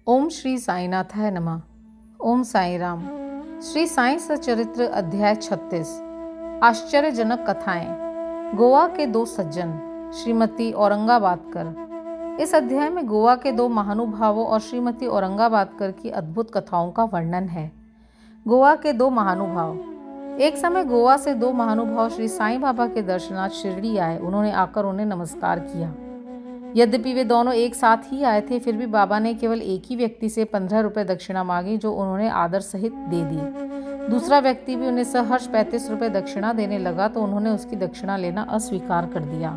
ओम श्री साईनाथाय नमः। ओम साई राम। श्री साई सचरित्र अध्याय 36। आश्चर्यजनक कथाएं। गोवा के दो सज्जन श्रीमती औरंगाबादकर। इस अध्याय में गोवा के दो महानुभावों और श्रीमती औरंगाबादकर की अद्भुत कथाओं का वर्णन है। गोवा के दो महानुभाव। एक समय गोवा से दो महानुभाव श्री साईं बाबा के दर्शनार्थ शिरडी आए। उन्होंने आकर उन्हें नमस्कार किया। यद्यपि वे दोनों एक साथ ही आए थे, फिर भी बाबा ने केवल एक ही व्यक्ति से 15 रुपये दक्षिणा मांगी, जो उन्होंने आदर सहित दे दी। दूसरा व्यक्ति भी उन्हें सहर्ष 35 रुपये दक्षिणा देने लगा तो उन्होंने उसकी दक्षिणा लेना अस्वीकार कर दिया।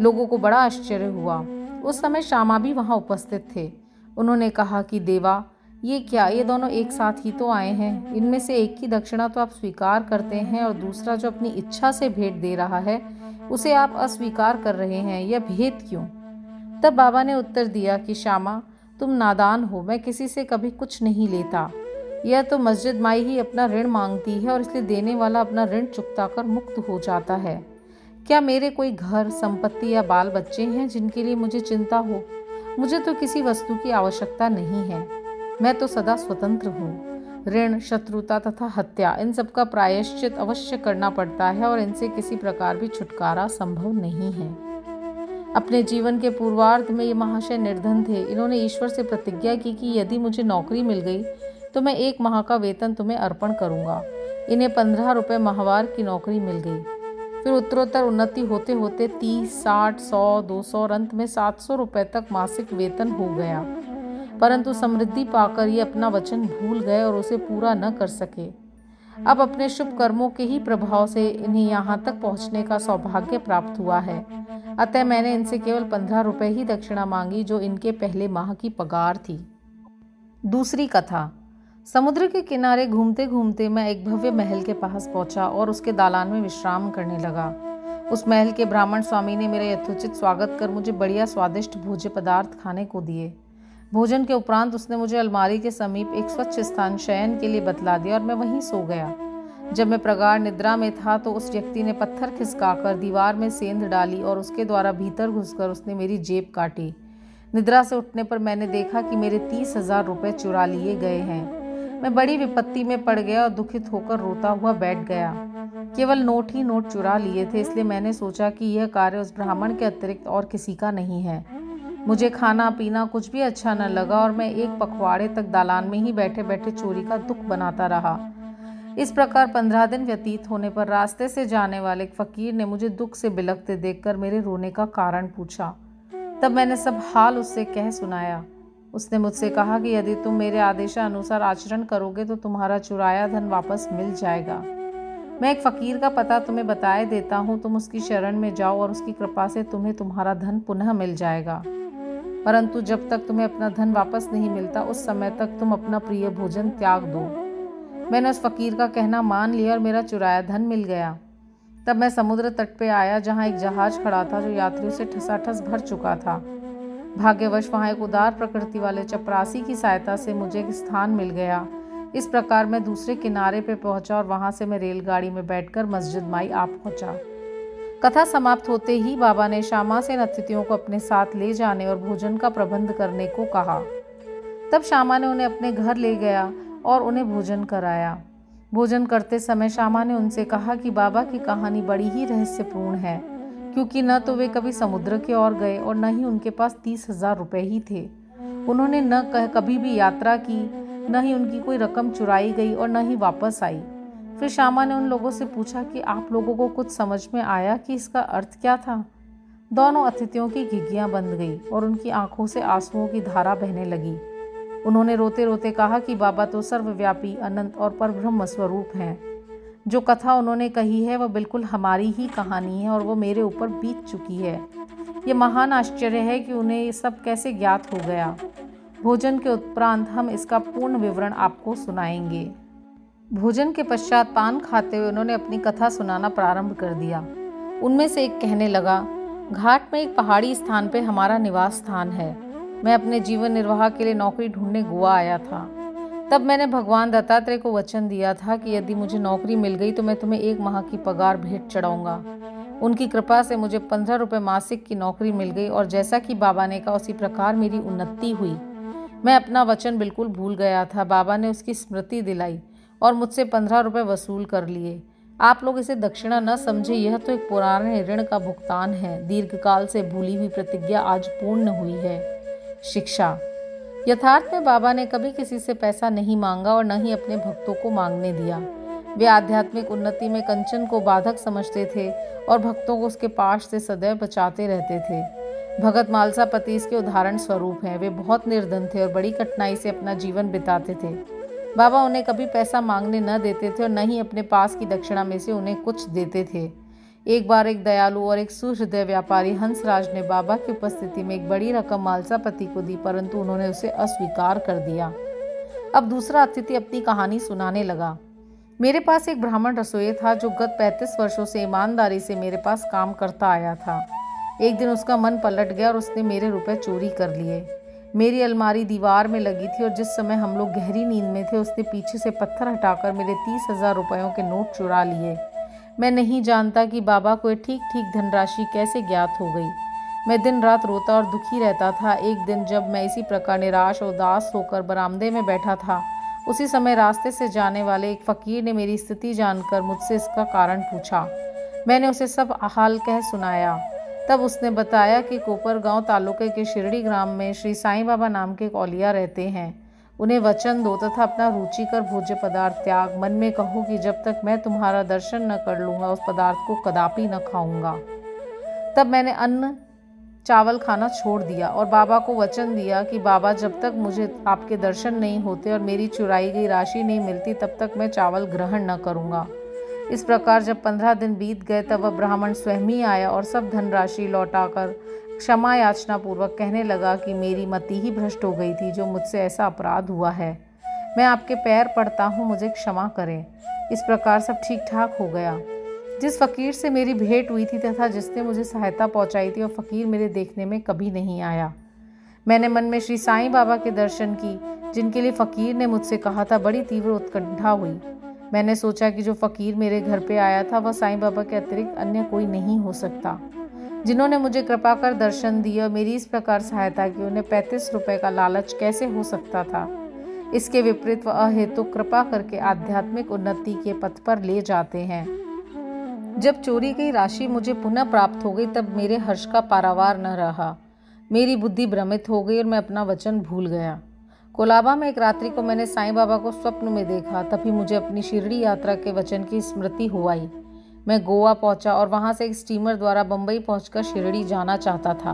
लोगों को बड़ा आश्चर्य हुआ। उस समय श्यामा भी वहां उपस्थित थे। उन्होंने कहा कि देवा, ये क्या, ये दोनों एक साथ ही तो आए हैं। इनमें से एक की दक्षिणा तो आप स्वीकार करते हैं और दूसरा जो अपनी इच्छा से भेंट दे रहा है उसे आप अस्वीकार कर रहे हैं। यह भेद क्यों? तब बाबा ने उत्तर दिया कि श्यामा, तुम नादान हो। मैं किसी से कभी कुछ नहीं लेता। यह तो मस्जिद माई ही अपना ऋण मांगती है और इसलिए देने वाला अपना ऋण चुकता कर मुक्त हो जाता है। क्या मेरे कोई घर, संपत्ति या बाल बच्चे हैं जिनके लिए मुझे चिंता हो? मुझे तो किसी वस्तु की आवश्यकता नहीं है। मैं तो सदा स्वतंत्र हूँ। ऋण, शत्रुता तथा हत्या, इन सब का प्रायश्चित अवश्य करना पड़ता है और इनसे किसी प्रकार भी छुटकारा संभव नहीं है। अपने जीवन के पूर्वार्ध में ये महाशय निर्धन थे। इन्होंने ईश्वर से प्रतिज्ञा की कि यदि मुझे नौकरी मिल गई तो मैं 1 माह का वेतन तुम्हें अर्पण करूंगा। इन्हें 15 रुपये माहवार की नौकरी मिल गई। फिर उत्तरोत्तर उन्नति होते होते 30, 60, 100, 200 और अंत में 700 रुपये तक मासिक वेतन हो गया। परंतु समृद्धि पाकर ये अपना वचन भूल गए और उसे पूरा न कर सके। अब अपने शुभ कर्मों के ही प्रभाव से इन्हें यहाँ तक पहुँचने का सौभाग्य प्राप्त हुआ है। अतः मैंने इनसे केवल 15 रुपये ही दक्षिणा मांगी, जो इनके पहले माह की पगार थी। दूसरी कथा। समुद्र के किनारे घूमते घूमते मैं एक भव्य महल के पास पहुंचा और उसके दालान में विश्राम करने लगा। उस महल के ब्राह्मण स्वामी ने मेरा यथोचित स्वागत कर मुझे बढ़िया स्वादिष्ट भोज्य पदार्थ खाने को दिए। भोजन के उपरांत उसने मुझे अलमारी के समीप एक स्वच्छ स्थान शयन के लिए बतला दिया और मैं वहीं सो गया। जब मैं प्रगाढ़ निद्रा में था तो उस व्यक्ति ने पत्थर खिसकाकर दीवार में सेंध डाली और उसके द्वारा भीतर घुसकर उसने मेरी जेब काटी। निद्रा से उठने पर मैंने देखा कि मेरे 30,000 रुपये चुरा लिए गए हैं। मैं बड़ी विपत्ति में पड़ गया और दुखित होकर रोता हुआ बैठ गया। केवल नोट ही नोट चुरा लिए थे, इसलिए मैंने सोचा कि यह कार्य उस ब्राह्मण के अतिरिक्त और किसी का नहीं है। मुझे खाना पीना कुछ भी अच्छा न लगा और मैं एक पखवाड़े तक दालान में ही बैठे बैठे चोरी का दुख बनाता रहा। इस प्रकार 15 दिन व्यतीत होने पर रास्ते से जाने वाले एक फकीर ने मुझे दुख से बिलखते देखकर मेरे रोने का कारण पूछा। तब मैंने सब हाल उससे कह सुनाया। उसने मुझसे कहा कि यदि तुम मेरे आदेशानुसार आचरण करोगे तो तुम्हारा चुराया धन वापस मिल जाएगा। मैं एक फकीर का पता तुम्हें बताए देता हूँ, तुम उसकी शरण में जाओ और उसकी कृपा से तुम्हें तुम्हारा धन पुनः मिल जाएगा। परंतु जब तक तुम्हें अपना धन वापस नहीं मिलता उस समय तक तुम अपना प्रिय भोजन त्याग दो। मैंने उस फकीर का कहना मान लिया और मेरा चुराया धन मिल गया। तब मैं समुद्र तट पे आया, जहाँ एक जहाज खड़ा था जो यात्रियों से ठसाठस भर चुका था। भाग्यवश वहाँ एक उदार प्रकृति वाले चपरासी की सहायता से मुझे एक स्थान मिल गया। इस प्रकार मैं दूसरे किनारे पे पहुंचा और वहाँ से मैं रेलगाड़ी में बैठकर मस्जिद माई आ पहुंचा। कथा समाप्त होते ही बाबा ने श्यामा से अतिथियों को अपने साथ ले जाने और भोजन का प्रबंध करने को कहा। तब श्यामा ने उन्हें अपने घर ले गया और उन्हें भोजन कराया। भोजन करते समय श्यामा ने उनसे कहा कि बाबा की कहानी बड़ी ही रहस्यपूर्ण है, क्योंकि न तो वे कभी समुद्र की ओर गए और न ही उनके पास 30,000 रुपये ही थे। उन्होंने कभी भी यात्रा की, न ही उनकी कोई रकम चुराई गई और न ही वापस आई। फिर श्यामा ने उन लोगों से पूछा कि आप लोगों को कुछ समझ में आया कि इसका अर्थ क्या था? दोनों अतिथियों की घिघियाँ बंध गई और उनकी आंखों से आंसुओं की धारा बहने लगी। उन्होंने रोते रोते कहा कि बाबा तो सर्वव्यापी, अनंत और परब्रह्म स्वरूप हैं। जो कथा उन्होंने कही है वह बिल्कुल हमारी ही कहानी है और वो मेरे ऊपर बीत चुकी है। ये महान आश्चर्य है कि उन्हें ये सब कैसे ज्ञात हो गया। भोजन के उपरांत हम इसका पूर्ण विवरण आपको सुनाएंगे। भोजन के पश्चात पान खाते हुए उन्होंने अपनी कथा सुनाना प्रारंभ कर दिया। उनमें से एक कहने लगा, घाट में एक पहाड़ी स्थान पे हमारा निवास स्थान है। मैं अपने जीवन निर्वाह के लिए नौकरी ढूंढने गोवा आया था। तब मैंने भगवान दत्तात्रेय को वचन दिया था कि यदि मुझे नौकरी मिल गई तो मैं तुम्हें 1 माह की पगार भेंट चढ़ाऊंगा। उनकी कृपा से मुझे 15 रुपये मासिक की नौकरी मिल गई और जैसा कि बाबा ने कहा उसी प्रकार मेरी उन्नति हुई। मैं अपना वचन बिल्कुल भूल गया था। बाबा ने उसकी स्मृति दिलाई और मुझसे 15 रुपये वसूल कर लिए। आप लोग इसे दक्षिणा न समझे, यह तो एक पुराने ऋण का भुगतान है। दीर्घकाल से भूली हुई प्रतिज्ञा आज पूर्ण हुई है। शिक्षा। यथार्थ में बाबा ने कभी किसी से पैसा नहीं मांगा और न ही अपने भक्तों को मांगने दिया। वे आध्यात्मिक उन्नति में कंचन को बाधक समझते थे और भक्तों को उसके पाश से सदैव बचाते रहते थे। भगत मालसापति इसके उदाहरण स्वरूप हैं। वे बहुत निर्धन थे और बड़ी कठिनाई से अपना जीवन बिताते थे। बाबा उन्हें कभी पैसा मांगने न देते थे और न ही अपने पास की दक्षिणा में से उन्हें कुछ देते थे। एक बार एक दयालु और एक सुहृदय व्यापारी हंसराज ने बाबा की उपस्थिति में एक बड़ी रकम मालसापति को दी, परंतु उन्होंने उसे अस्वीकार कर दिया। अब दूसरा अतिथि अपनी कहानी सुनाने लगा। मेरे पास एक ब्राह्मण रसोई था जो गत 35 वर्षों से ईमानदारी से मेरे पास काम करता आया था। एक दिन उसका मन पलट गया और उसने मेरे रुपए चोरी कर लिए। मेरी अलमारी दीवार में लगी थी और जिस समय हम लोग गहरी नींद में थे, उसने पीछे से पत्थर हटाकर मेरे 30,000 रुपयों के नोट चुरा लिए। मैं नहीं जानता कि बाबा को ठीक ठीक धनराशि कैसे ज्ञात हो गई। मैं दिन रात रोता और दुखी रहता था। एक दिन जब मैं इसी प्रकार निराश और उदास होकर बरामदे में बैठा था, उसी समय रास्ते से जाने वाले एक फ़कीर ने मेरी स्थिति जानकर मुझसे इसका कारण पूछा। मैंने उसे सब हाल कह सुनाया। तब उसने बताया कि कोपरगांव तालुके के शिरडी ग्राम में श्री साईं बाबा नाम के एक औलिया रहते हैं। उन्हें वचन दो तथा अपना रुचिकर भोज्य पदार्थ त्याग। मन में कहो कि जब तक मैं तुम्हारा दर्शन न कर लूँगा उस पदार्थ को कदापि न खाऊंगा। तब मैंने अन्न चावल खाना छोड़ दिया और बाबा को वचन दिया कि बाबा, जब तक मुझे आपके दर्शन नहीं होते और मेरी चुराई गई राशि नहीं मिलती, तब तक मैं चावल ग्रहण न करूँगा। इस प्रकार जब 15 दिन बीत गए, तब वह ब्राह्मण स्वयं ही आया और सब धनराशि लौटाकर क्षमा याचना पूर्वक कहने लगा कि मेरी मति ही भ्रष्ट हो गई थी जो मुझसे ऐसा अपराध हुआ है। मैं आपके पैर पड़ता हूँ, मुझे क्षमा करें। इस प्रकार सब ठीक ठाक हो गया। जिस फ़कीर से मेरी भेंट हुई थी तथा जिसने मुझे सहायता पहुँचाई थी, वह फ़कीर मेरे देखने में कभी नहीं आया। मैंने मन में श्री साईं बाबा के दर्शन की, जिनके लिए फ़कीर ने मुझसे कहा था। बड़ी तीव्र उत्कंठा हुई। मैंने सोचा कि जो फ़कीर मेरे घर पे आया था वह साईं बाबा के अतिरिक्त अन्य कोई नहीं हो सकता, जिन्होंने मुझे कृपा कर दर्शन दिए और मेरी इस प्रकार सहायता की। उन्हें 35 रुपये का लालच कैसे हो सकता था। इसके विपरीत वह अहेतुक कृपा करके आध्यात्मिक उन्नति के पथ पर ले जाते हैं। जब चोरी गई राशि मुझे पुनः प्राप्त हो गई, तब मेरे हर्ष का पारावार न रहा। मेरी बुद्धि भ्रमित हो गई और मैं अपना वचन भूल गया। कोलाबा में एक रात्रि को मैंने साईं बाबा को स्वप्न में देखा। तभी मुझे अपनी शिरडी यात्रा के वचन की स्मृति हो आई। मैं गोवा पहुंचा और वहां से एक स्टीमर द्वारा बंबई पहुंचकर शिरडी जाना चाहता था,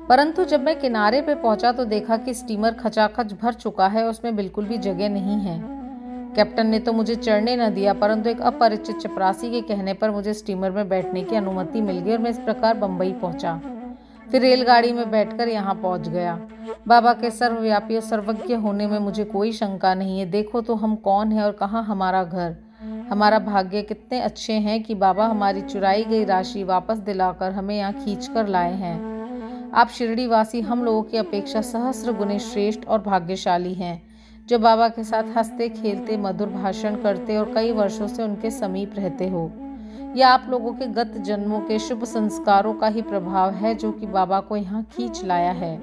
परंतु जब मैं किनारे पे पहुंचा तो देखा कि स्टीमर खचाखच भर चुका है, उसमें बिल्कुल भी जगह नहीं है। कैप्टन ने तो मुझे चढ़ने न दिया, परंतु एक अपरिचित चपरासी के कहने पर मुझे स्टीमर में बैठने की अनुमति मिल गई और मैं इस प्रकार बंबई पहुंचा। फिर रेलगाड़ी में बैठकर यहाँ पहुँच गया। बाबा के सर्वव्यापी और सर्वज्ञ होने में मुझे कोई शंका नहीं है। देखो तो हम कौन हैं और कहाँ हमारा घर। हमारा भाग्य कितने अच्छे हैं कि बाबा हमारी चुराई गई राशि वापस दिलाकर हमें यहाँ खींच कर लाए हैं। आप शिरडी वासी हम लोगों की अपेक्षा सहस्र गुने श्रेष्ठ और भाग्यशाली हैं, जो बाबा के साथ हंसते खेलते मधुर भाषण करते और कई वर्षों से उनके समीप रहते हो। यह आप लोगों के गत जन्मों के शुभ संस्कारों का ही प्रभाव है जो कि बाबा को यहाँ खींच लाया है।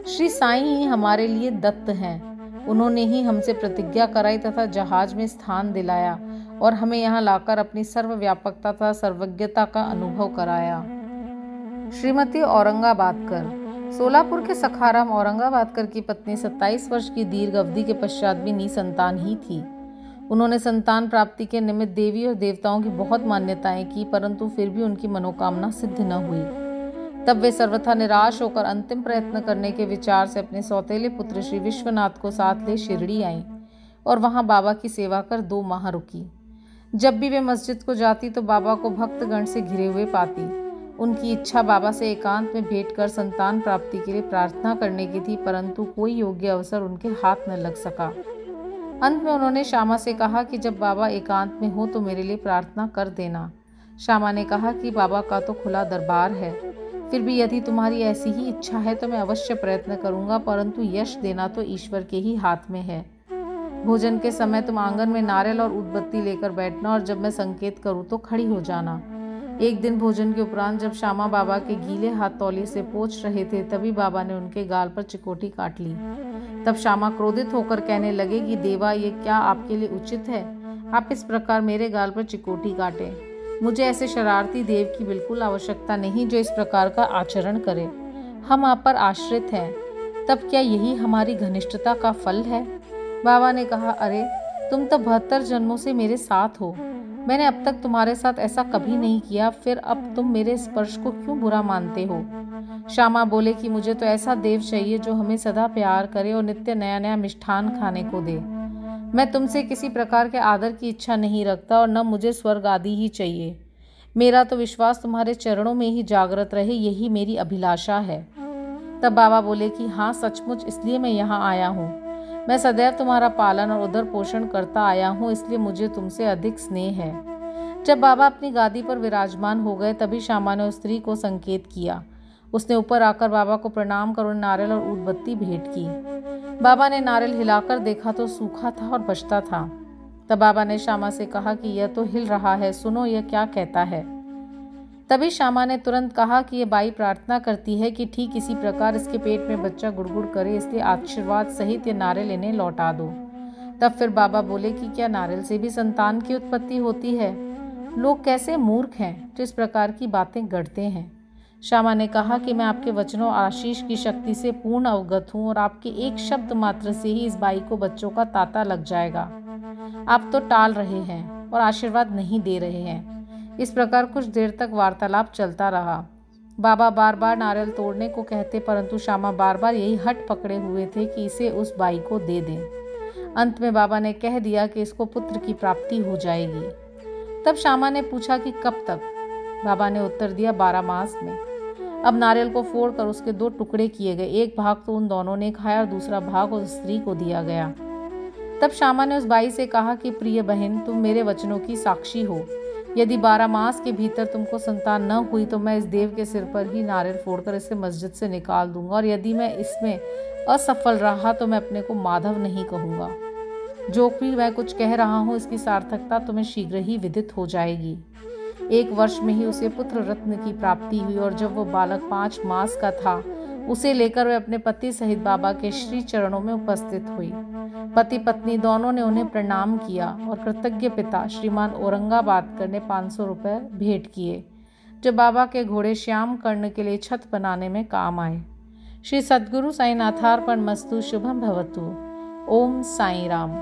श्री साईं ही हमारे लिए दत्त हैं। उन्होंने ही हमसे प्रतिज्ञा कराई तथा जहाज में स्थान दिलाया और हमें यहाँ लाकर अपनी सर्वव्यापकता तथा सर्वज्ञता का अनुभव कराया। श्रीमती औरंगाबादकर। सोलापुर के सखाराम औरंगाबादकर की पत्नी 27 वर्ष की दीर्घ अवधि के पश्चात भी निसंतान ही थी। उन्होंने संतान प्राप्ति के निमित्त देवी और देवताओं की बहुत मान्यताएं की, परंतु फिर भी उनकी मनोकामना सिद्ध न हुई। तब वे सर्वथा निराश होकर अंतिम प्रयत्न करने के विचार से अपने सौतेले पुत्र श्री विश्वनाथ को साथ ले शिरडी आईं और वहां बाबा की सेवा कर 2 माह रुकी। जब भी वे मस्जिद को जाती तो बाबा को भक्तगण से घिरे हुए पाती। उनकी इच्छा बाबा से एकांत में भेंट कर संतान प्राप्ति के लिए प्रार्थना करने की थी, परंतु कोई योग्य अवसर उनके हाथ न लग सका। अंत में उन्होंने श्यामा से कहा कि जब बाबा एकांत में हो तो मेरे लिए प्रार्थना कर देना। श्यामा ने कहा कि बाबा का तो खुला दरबार है, फिर भी यदि तुम्हारी ऐसी ही इच्छा है तो मैं अवश्य प्रयत्न करूंगा, परंतु यश देना तो ईश्वर के ही हाथ में है। भोजन के समय तुम आंगन में नारियल और उदबत्ती लेकर बैठना और जब मैं संकेत करूं तो खड़ी हो जाना। एक दिन भोजन के उपरांत जब श्यामा बाबा के गीले हाथ तौलिए से पोंछ रहे थे, तभी बाबा ने उनके गाल पर चिकोटी काट ली। तब श्यामा क्रोधित होकर कहने लगे कि देवा, ये क्या आपके लिए उचित है? आप इस प्रकार मेरे गाल पर चिकोटी काटें। मुझे ऐसे शरारती देव की बिल्कुल आवश्यकता नहीं जो इस प्रकार का आचरण करे। हम आप पर आश्रित हैं, तब क्या यही हमारी घनिष्ठता का फल है? बाबा ने कहा, अरे तुम तो 72 जन्मों से मेरे साथ हो। मैंने अब तक तुम्हारे साथ ऐसा कभी नहीं किया, फिर अब तुम मेरे स्पर्श को क्यों बुरा मानते हो? श्यामा बोले कि मुझे तो ऐसा देव चाहिए जो हमें सदा प्यार करे और नित्य नया नया मिष्ठान खाने को दे। मैं तुमसे किसी प्रकार के आदर की इच्छा नहीं रखता और न मुझे स्वर्ग आदि ही चाहिए। मेरा तो विश्वास तुम्हारे चरणों में ही जागृत रहे, यही मेरी अभिलाषा है। तब बाबा बोले कि हाँ, सचमुच इसलिए मैं यहाँ आया हूँ। मैं सदैव तुम्हारा पालन और उदर पोषण करता आया हूँ, इसलिए मुझे तुमसे अधिक स्नेह है। जब बाबा अपनी गादी पर विराजमान हो गए, तभी श्यामा ने उस स्त्री को संकेत किया। उसने ऊपर आकर बाबा को प्रणाम कर उन्हें नारियल और ऊदबत्ती भेंट की। बाबा ने नारियल हिलाकर देखा तो सूखा था और बचता था। तब बाबा ने श्यामा से कहा कि यह तो हिल रहा है, सुनो यह क्या कहता है। तभी श्यामा ने तुरंत कहा कि यह बाई प्रार्थना करती है कि ठीक इसी प्रकार इसके पेट में बच्चा गुड़गुड़ करे, इसलिए आशीर्वाद सहित ये नारियल इन्हें लौटा दो। तब फिर बाबा बोले कि क्या नारियल से भी संतान की उत्पत्ति होती है? लोग कैसे मूर्ख हैं जो इस प्रकार की बातें गढ़ते हैं। श्यामा ने कहा कि मैं आपके वचनों और आशीष की शक्ति से पूर्ण अवगत हूँ और आपके एक शब्द मात्र से ही इस बाई को बच्चों का तांता लग जाएगा। आप तो टाल रहे हैं और आशीर्वाद नहीं दे रहे हैं। इस प्रकार कुछ देर तक वार्तालाप चलता रहा। बाबा बार बार नारियल तोड़ने को कहते, परंतु श्यामा बार बार यही हट पकड़े हुए थे कि इसे उस बाई को दे दें। अंत में बाबा ने कह दिया कि इसको पुत्र की प्राप्ति हो जाएगी। तब श्यामा ने पूछा कि कब तक? बाबा ने उत्तर दिया, 12 मास में। अब नारियल को फोड़कर उसके 2 टुकड़े किए गए। एक भाग तो उन दोनों ने खाया और दूसरा भाग उस स्त्री को दिया गया। तब श्यामा ने उस बाई से कहा कि प्रिय बहन, तुम मेरे वचनों की साक्षी हो। यदि 12 मास के भीतर तुमको संतान न हुई तो मैं इस देव के सिर पर ही नारियल फोड़कर इसे मस्जिद से निकाल दूंगा, और यदि मैं इसमें असफल रहा तो मैं अपने को माधव नहीं कहूँगा। जो भी मैं कुछ कह रहा हूँ इसकी सार्थकता तुम्हें शीघ्र ही विदित हो जाएगी। 1 वर्ष में ही उसे पुत्र रत्न की प्राप्ति हुई, और जब वो बालक 5 मास का था उसे लेकर वह अपने पति सहित बाबा के श्री चरणों में उपस्थित हुई। पति पत्नी दोनों ने उन्हें प्रणाम किया और कृतज्ञ पिता श्रीमान औरंगाबादकर ने 500 रुपये भेंट किए, जो बाबा के घोड़े श्याम कर्ण के लिए छत बनाने में काम आए। श्री सद्गुरु साईनाथार्पण मस्तु। शुभम भवतु। ओम साई राम।